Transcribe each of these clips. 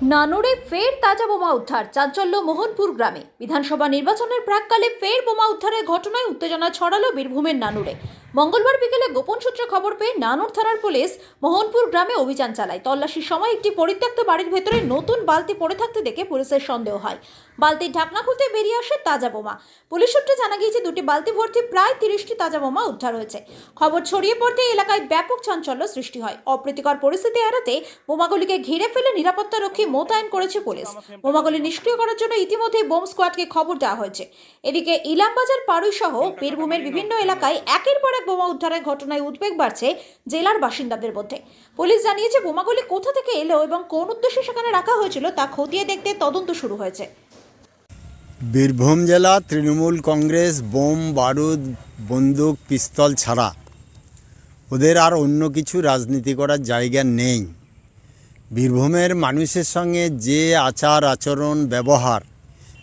নানুরে ফের তাজা বোমা উদ্ধার, চাঞ্চল্য মোহনপুর গ্রামে। বিধানসভা নির্বাচনের প্রাককালে ফের বোমা উদ্ধারের ঘটনায় উত্তেজনা ছড়ালো বীরভূমের নানুরে। মঙ্গলবার বিকেলে গোপন সূত্রে খবর পেয়ে নানুর থানার পুলিশ মোহনপুর গ্রামে অভিযান চালায়। তল্লাশির সময় একটি পরিত্যক্ত বাড়ির ভেতরে নতুন বালতি পড়ে থাকতে দেখে পুলিশের সন্দেহ হয়। বালতির ঢাকনা খুলতে বেরিয়ে আসে তাজা বোমা। পুলিশ সূত্রে জানা গিয়েছে দুটি বালতি ভর্তি প্রায় 30টি তাজা বোমা উদ্ধার হয়েছে। খবর ছড়িয়ে পড়তে এলাকায় ব্যাপক চাঞ্চল্য সৃষ্টি হয়। অপ্রীতিকর পরিস্থিতি এড়াতে বোমাগুলিকে ঘিরে ফেলে নিরাপত্তারক্ষী মোতায়েন করেছে পুলিশ। বোমাগুলি নিষ্ক্রিয় করার জন্য ইতিমধ্যেই বোম স্কোয়াডকে খবর দেওয়া হয়েছে। এদিকে ইলামবাজার পাড়ুই সহ বীরভূমের বিভিন্ন এলাকায় একের পর এক বোমা উদ্ধারের ঘটনায় উদ্বেগ বাড়ছে জেলার বাসিন্দাদের মধ্যে। পুলিশ জানিয়েছে বোমাগুলি কোথা থেকে এলো এবং কোন উদ্দেশ্যে সেখানে রাখা হয়েছিল তা খতিয়ে দেখতে তদন্ত শুরু হয়েছে। বীরভূম জেলা তৃণমূল কংগ্রেস বোম বারুদ বন্দুক পিস্তল ছাড়া ওদের আর অন্য কিছু রাজনীতি করার জায়গা নেই। বীরভূমের মানুষের সঙ্গে যে আচার আচরণ ব্যবহার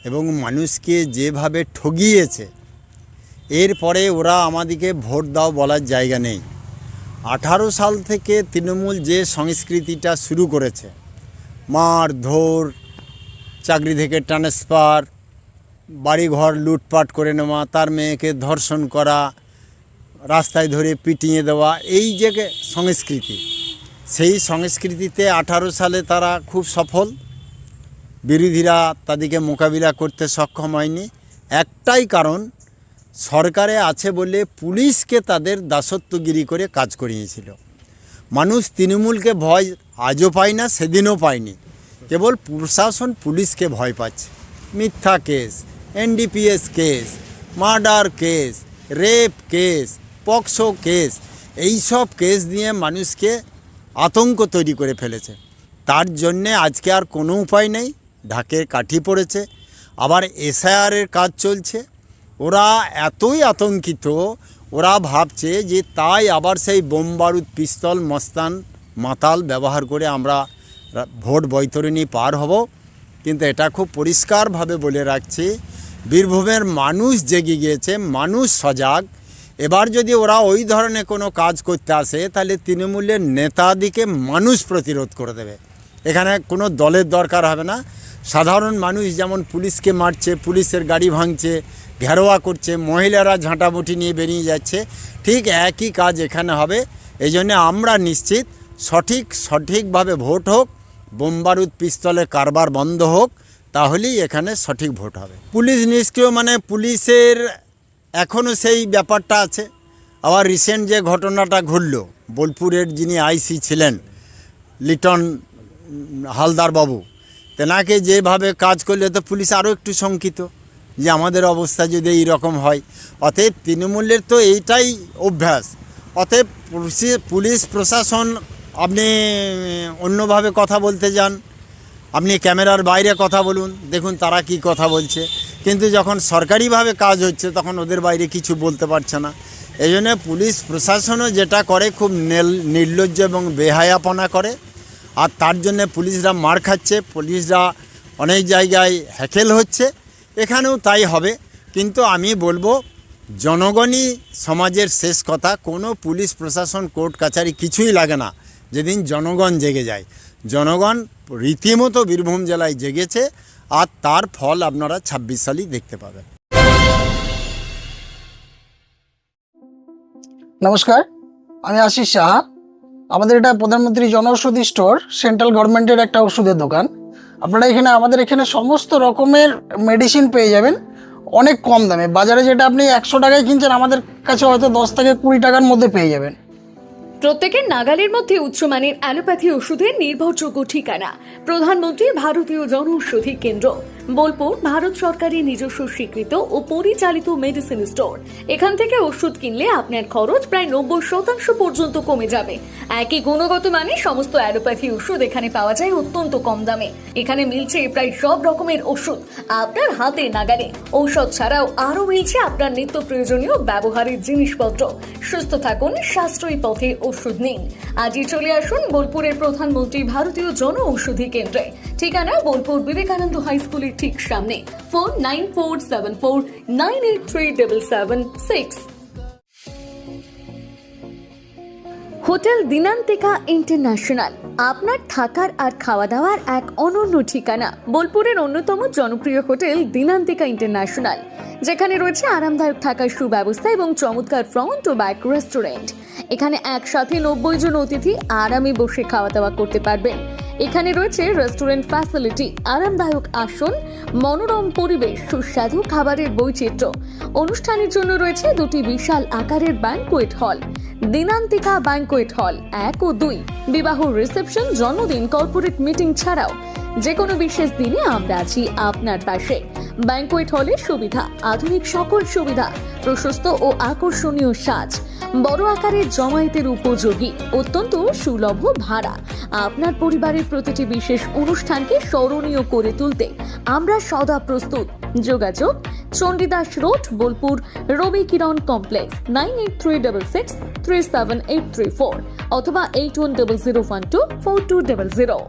এবং মানুষকে যেভাবে ঠগিয়েছে, এরপরে ওরা আমাদেরকে ভোট দাও বলার জায়গা নেই। 18 সাল থেকে তৃণমূল যে সংস্কৃতিটা শুরু করেছে, মার ধর, চাকরি থেকে ট্রান্সফার, বাড়িঘর লুটপাট করে নেওয়া, তার মেয়েকে ধর্ষণ করা, রাস্তায় ধরে পিটিয়ে দেওয়া, এই যে সংস্কৃতি, সেই সংস্কৃতিতে 18 সালে তারা খুব সফল। বিরোধীরা তাদেরকে মোকাবিলা করতে সক্ষম হয়নি। একটাই কারণ, সরকারে আছে বলে পুলিশকে তাদের দাসত্বগিরি করে কাজ করিয়েছিল। মানুষ তৃণমূলকে ভয় আজও পায় না, সেদিনও পায়নি। কেবল প্রশাসন পুলিশকে ভয় পাচ্ছে। মিথ্যা case, NDPS case, murder case, rape case, POCSO case, এইসব কেস দিয়ে মানুষকে আতঙ্ক তৈরি করে ফেলেছে। তার জন্যে আজকে আর কোনো উপায় নেই, ঢাকের কাঠি পড়েছে। আবার এসআইআরের কাজ চলছে। ওরা এতই আতঙ্কিত, ওরা ভাবছে যে তাই আবার সেই বোম বারুদ পিস্তল মস্তান মাতাল ব্যবহার করে আমরা ভোট বৈতরণী পার হব। কিন্তু এটা খুব পরিষ্কারভাবে বলে রাখছি, বীরভূমের মানুষ জেগে গিয়েছে, মানুষ সজাগ। এবার যদি ওরা ওই ধরনের কোনো কাজ করতে আসে, তাহলে তৃণমূলের নেতাদিকে মানুষ প্রতিরোধ করে দেবে। এখানে কোনো দলের দরকার হবে না। সাধারণ মানুষ যেমন পুলিশকে মারছে, পুলিশের গাড়ি ভাঙছে, ঘেরোয়া করছে, মহিলারা ঝাঁটামুটি নিয়ে বেরিয়ে যাচ্ছে, ঠিক একই কাজ এখানে হবে। এই জন্য আমরা নিশ্চিত সঠিকভাবে ভোট হোক, বোমবারুদ পিস্তলের কারবার বন্ধ হোক, তাহলেই এখানে সঠিক ভোট হবে। পুলিশ নিষ্ক্রিয় মানে পুলিশের এখনও সেই ব্যাপারটা আছে। আবার রিসেন্ট যে ঘটনাটা ঘটল, বোলপুরের যিনি আইসি ছিলেন লিটন হালদার বাবু, তেনাকে যেভাবে কাজ করলে তো পুলিশ আরও একটু শঙ্কিত যে আমাদের অবস্থা যদি এইরকম হয়। অতএব তৃণমূলের তো এইটাই অভ্যাস। অতএব পুলিশ প্রশাসন, আপনি অন্যভাবে কথা বলতে যান, আপনি ক্যামেরার বাইরে কথা বলুন, দেখুন তারা কি কথা বলছে। কিন্তু যখন সরকারিভাবে কাজ হচ্ছে তখন ওদের বাইরে কিছু বলতে পারছে না। এই জন্য পুলিশ প্রশাসনও যেটা করে খুব নির্লজ্জ এবং বেহায়াপনা করে, আর তার জন্য পুলিশরা মার খাচ্ছে, পুলিশরা অনেক জায়গায় হ্যাকেল হচ্ছে। এখানেও তাই হবে। কিন্তু আমি বলবো, জনগণই সমাজের শেষ কথা। কোনো পুলিশ প্রশাসন কোর্ট কাছারি কিছুই লাগে না যেদিন জনগণ জেগে যায়। জনগণ রীতিমতো বীরভূম জেলায় জেগেছে, আর তার ফল আপনারা 26 সালেই দেখতে পাবেন। নমস্কার, আমি আশিস সাহা। আমাদের এটা প্রধানমন্ত্রী জনঔষধি স্টোর, সেন্ট্রাল গভর্নমেন্টের একটা ওষুধের দোকান। আপনারা আমাদের এখানে সমস্ত রকমের মেডিসিন পেয়ে যাবেন অনেক কম দামে। বাজারে যেটা আপনি 100 টাকায় কিনছেন, আমাদের কাছে হয়তো 10 থেকে 20 টাকার মধ্যে পেয়ে যাবেন। প্রত্যেকের নাগালের মধ্যে উচ্চমানের অ্যালোপ্যাথি ওষুধের নির্ভরযোগ্য ঠিকানা প্রধানমন্ত্রী ভারতীয় জনঔষধি কেন্দ্র, বোলপুর, ভারত সরকারের নিজস্ব স্বীকৃত ও পরিচালিত মেডিসিন স্টোর। এখান থেকে ওষুধ কিনলে আপনার খরচ প্রায় 90% পর্যন্ত কমে যাবে। একই গুণগত মানে সমস্ত অ্যালোপ্যাথি ওষুধ এখানে পাওয়া যায় অত্যন্ত কম দামে। এখানে মিলছে প্রায় সব রকমের ওষুধ আপনার হাতে নাগালে। ঔষধ ছাড়াও আরও মিলছে আপনার নিত্য প্রয়োজনীয় ব্যবহারের জিনিসপত্র। সুস্থ থাকুন, সাশ্রয়ী পথে ওষুধ নিন। আজই চলে আসুন বোলপুরের প্রধানমন্ত্রী ভারতীয় জনঔষধি কেন্দ্রে। ঠিকানা বোলপুর বিবেকানন্দ হাই স্কুলের ঠিক সামনে। ফোন 9474983776। হোটেল দিনান্তিকা ইন্টারন্যাশনাল আপনার থাকার আর খাওয়া দাওয়ার এক অনন্য ঠিকানা। বোলপুরের অন্যতম জনপ্রিয় হোটেল দিনান্তিকা ইন্টারন্যাশনাল, যেখানে রয়েছে আরামদায়ক থাকার সুব্যবস্থা এবং চমৎকার ফ্রন্ট ও ব্যাক রেস্টুরেন্ট। এখানে একসাথে 90 জন অতিথি আরামে বসে খাওয়া দাওয়া করতে পারবেন। এখানে রয়েছে রেস্টুরেন্ট ফ্যাসিলিটি, আরামদায়ক আসন, মনোরম পরিবেশ, সুস্বাদু খাবারের বৈচিত্র্য। অনুষ্ঠানের জন্য রয়েছে দুটি বিশাল আকারের banquet hall, Dinantika banquet hall 1 ও 2। বিবাহ, রিসেপশন, জন্মদিন, কর্পোরেট মিটিং ছাড়াও যে কোনো বিশেষ দিনে আমরা আছি আপনার পাশে। ব্যাংকোয়েট হলের সুবিধা, আধুনিক সকল সুবিধা, প্রশস্ত ও আকর্ষণীয় সাজ, বড় আকারের জমায়েতের উপযোগী, অত্যন্ত সুলভ ভাড়া। আপনার পরিবারের প্রতিটি বিশেষ অনুষ্ঠানকে স্মরণীয় করে তুলতে আমরা সদা প্রস্তুত। যোগাযোগ চণ্ডীদাস রোড, বোলপুর, রবি কিরণ কমপ্লেক্স, 9836637834 অথবা 8100124200।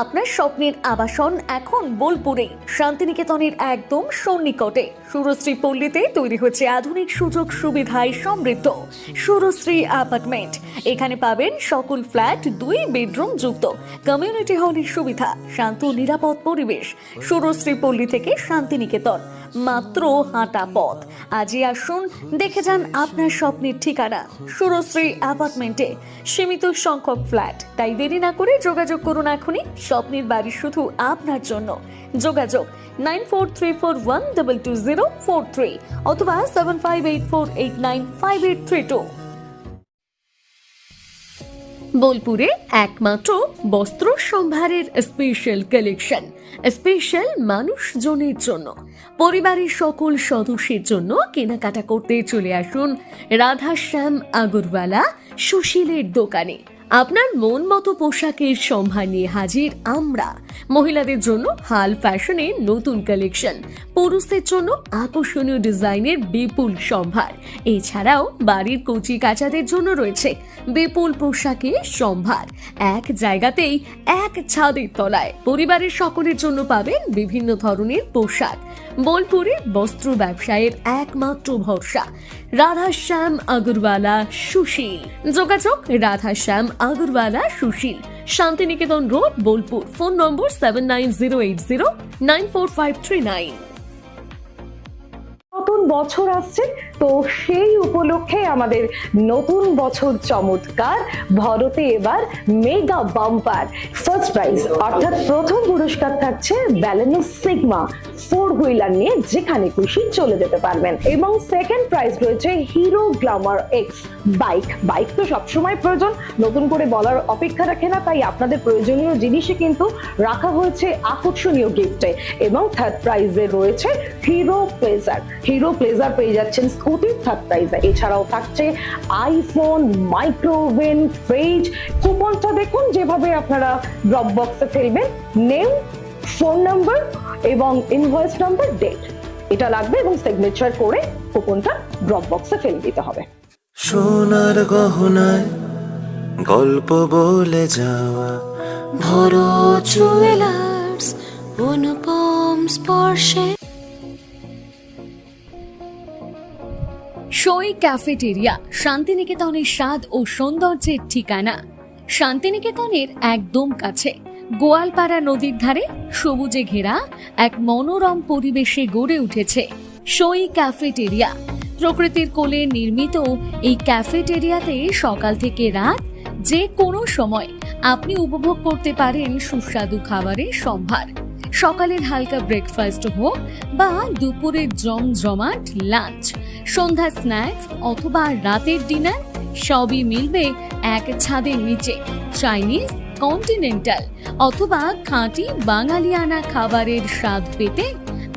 আপনার স্বপ্নের আবাসন এখন বোলপুরে, শান্তিনিকেতনের একদম সন্নিকটে সুরশ্রী পল্লীতে তৈরি হচ্ছে আধুনিক সুযোগ সুবিধায় সমৃদ্ধ সুরশ্রী অ্যাপার্টমেন্ট। এখানে পাবেন সকল ফ্ল্যাট 2 বেডরুম যুক্ত, কমিউনিটি হলের সুবিধা, শান্ত নিরাপদ পরিবেশ। সুরশ্রী পল্লী থেকে শান্তিনিকেতন মাত্র হাঁটা পথ। আজই আসুন, দেখে যান আপনার স্বপ্নের ঠিকানা সুরশ্রী অ্যাপার্টমেন্টে। সীমিত সংখ্যক ফ্ল্যাট, তাই দেরি না করে যোগাযোগ করুন এখনই। স্বপ্নের বাড়ি শুধু আপনার জন্য। যোগাযোগ 9434122043 অথবা 7584895832। বোলপুরে একমাত্র বস্ত্র সম্ভারের স্পেশাল কালেকশন, স্পেশাল মানুষজনের জন্য, পরিবারের সকল সদস্যের জন্য কেনাকাটা করতে চলে আসুন রাধাশ্যাম আগরওয়ালা সুশীলের দোকানে। আপনার মন মতো পোশাকের সম্ভার নিয়ে হাজির আমরা। মহিলাদের জন্য হাল ফ্যাশনের নতুন কালেকশন, পুরুষদের জন্য আকর্ষণীয় ডিজাইনের বিপুল সম্ভার। এছাড়াও বাড়ির কচি কাচাদের জন্য রয়েছে বিপুল পোশাকের সম্ভার। এক জায়গাতেই, এক ছাদের তলায় পরিবারের সকলের জন্য পাবেন বিভিন্ন ধরনের পোশাক। বোলপুরের বস্ত্র ব্যবসায়ের একমাত্র ভরসা রাধাশ্যাম আগরওয়ালা সুশীল। যোগাযোগ Radhashyam Agarwala Sushil, Shantiniketan road, Bolpur. Phone number 7908094539। নতুন বছর আসছে, তো সেই উপলক্ষে আমাদের নতুন বছর চমৎকার ভরতে এবার মেগা বাম্পার ফার্স্ট প্রাইজ, অর্থাৎ প্রথম পুরস্কার থাকছে ব্যালেনো সিগমা 4 হুইলার নিয়ে যেখানে খুশি চলে যেতে পারবেন, এবং সেকেন্ড প্রাইজ রয়েছে হিরো গ্ল্যামার এক্স বাইক তো সবসময় প্রয়োজন, নতুন করে বলার অপেক্ষা রাখে না, তাই আপনাদের প্রয়োজনীয় জিনিসে কিন্তু রাখা হয়েছে আকর্ষণীয় গিফটে। এবং থার্ড প্রাইজে রয়েছে হিরো প্লেজার পেয়ে যাচ্ছেন স্কুটি থার্ড প্রাইজে। এছাড়াও থাকছে আইফোন, মাইক্রোওভেন, ফ্রিজ। কুপনটা দেখুন যেভাবে আপনারা ড্রপ বক্সে ফেলবেন, নেম, ফোন নাম্বার এবং ইনভয়েস নাম্বার, ডেট এটা লাগবে এবং সিগনেচার করে কুপনটা ড্রপ বক্সে ফেলে দিতে হবে। সোনার গহনায় গল্প বলে যাওয়া ভরো জুয়েলার্স, অনুপম স্পর্শে। সই ক্যাফেটেরিয়া, শান্তিনিকেতনের স্বাদ ও সৌন্দর্যের ঠিকানা। শান্তিনিকেতনের একদম কাছে, গোয়ালপাড়া নদীর ধারে সবুজে ঘেরা এক মনোরম পরিবেশে গড়ে উঠেছে সই ক্যাফেটেরিয়া। প্রকৃতির কোলে নির্মিত এই ক্যাফেটেরিয়াতে সকাল থেকে রাত যে কোনো সময় আপনি উপভোগ করতে পারেন সুস্বাদু খাবারের সম্ভার। সকালের হালকা ব্রেকফাস্ট হোক বা দুপুরের জমজমাট লাঞ্চ, সন্ধ্যা স্ন্যাক্স অথবা রাতের ডিনার, সবই মিলবে এক ছাদের নিচে। চাইনিজ, কন্টিনেন্টাল অথবা খাঁটি বাঙালিয়ানা খাবারের স্বাদ পেতে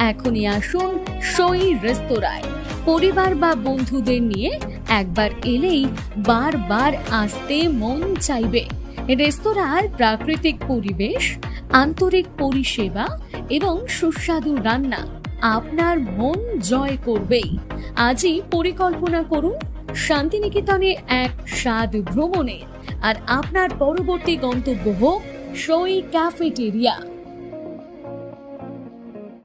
এখনই আসুন সই রেস্তোরাঁয়। পরিবার বা বন্ধুদের নিয়ে একবার এলেই বারবার আসতে মন চাইবে। রেস্তোরাঁর প্রাকৃতিক পরিবেশ, আন্তরিক পরিষেবা এবং সুস্বাদু রান্না আপনার মন জয় করবেই। আজই পরিকল্পনা করুন শান্তিনিকেতনে এক স্বাদ ভ্রমণের, আর আপনার পরবর্তী গন্তব্য হোক সই ক্যাফেটেরিয়া।